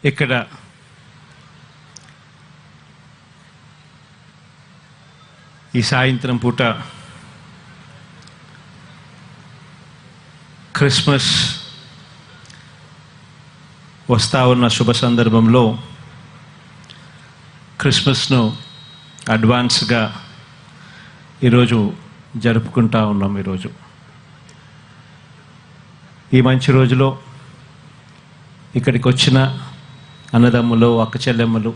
ఇక్కడ ఈ సాయంత్రం పూట క్రిస్మస్ వస్తా ఉన్న శుభ సందర్భంలో క్రిస్మస్ను అడ్వాన్స్గా ఈరోజు జరుపుకుంటా ఉన్నాం. ఈరోజు ఈ మంచి రోజులో ఇక్కడికి వచ్చిన అన్నదమ్ములు, అక్క చెల్లెమ్మలు,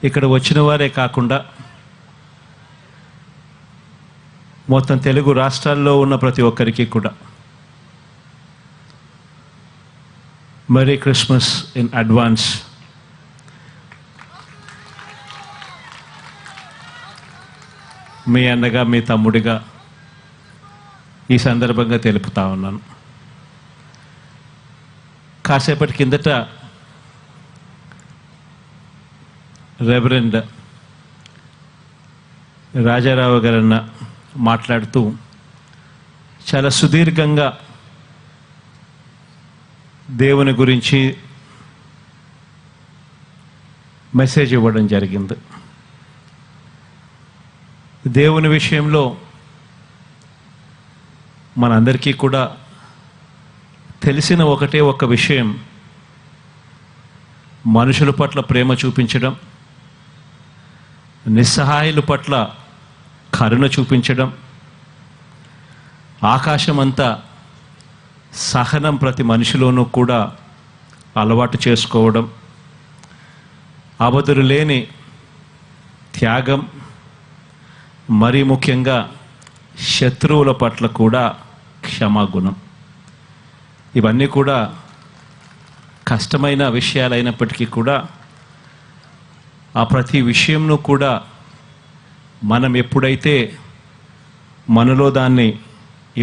ఇక్కడ వచ్చిన వారే కాకుండా మొత్తం తెలుగు రాష్ట్రాల్లో ఉన్న ప్రతి ఒక్కరికి కూడా మెరీ క్రిస్మస్ ఇన్ అడ్వాన్స్. మీ అన్నగా, మీ తమ్ముడిగా ఈ సందర్భంగా తెలుపుతా ఉన్నాను. కాసేపటి కిందట రెవరెండ్ రాజారావు గారన్న మాట్లాడుతూ చాలా సుదీర్ఘంగా దేవుని గురించి మెసేజ్ ఇవ్వడం జరిగింది. దేవుని విషయంలో మనందరికీ కూడా తెలిసిన ఒకటే ఒక విషయం, మనుషుల పట్ల ప్రేమ చూపించడం, నిస్సహాయుల పట్ల కరుణ చూపించడం, ఆకాశమంతా సహనం ప్రతి మనిషిలోనూ కూడా అలవాటు చేసుకోవడం, అవధులు లేని త్యాగం, మరీ ముఖ్యంగా శత్రువుల పట్ల కూడా క్షమాగుణం. ఇవన్నీ కూడా కష్టమైన విషయాలైనప్పటికీ కూడా ఆ ప్రతి విషయంను కూడా మనం ఎప్పుడైతే మనలో దాన్ని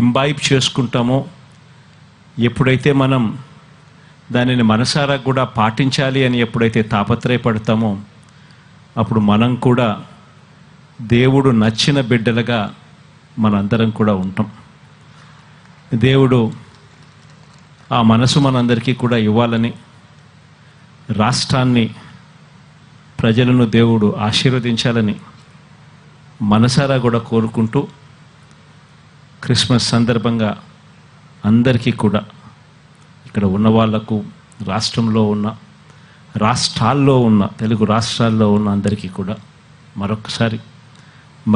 ఇంబైబ్ చేసుకుంటామో, ఎప్పుడైతే మనం దానిని మనసారా కూడా పాటించాలి అని ఎప్పుడైతే తాపత్రయపడతామో, అప్పుడు మనం కూడా దేవుడు నచ్చిన బిడ్డలుగా మనందరం కూడా ఉంటాం. దేవుడు ఆ మనసు మనందరికీ కూడా ఇవ్వాలని, రాష్ట్రాన్ని, ప్రజలను దేవుడు ఆశీర్వదించాలని మనసారా కూడా కోరుకుంటూ, క్రిస్మస్ సందర్భంగా అందరికీ కూడా, ఇక్కడ ఉన్న వాళ్లకు, రాష్ట్రంలో ఉన్న, రాష్ట్రాల్లో ఉన్న, తెలుగు రాష్ట్రాల్లో ఉన్న అందరికీ కూడా మరొకసారి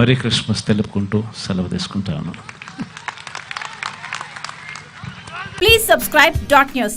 మరీ క్రిస్మస్ తెలుపుకుంటూ సెలవు తీసుకుంటా ఉన్నాను. Please subscribe Dot News.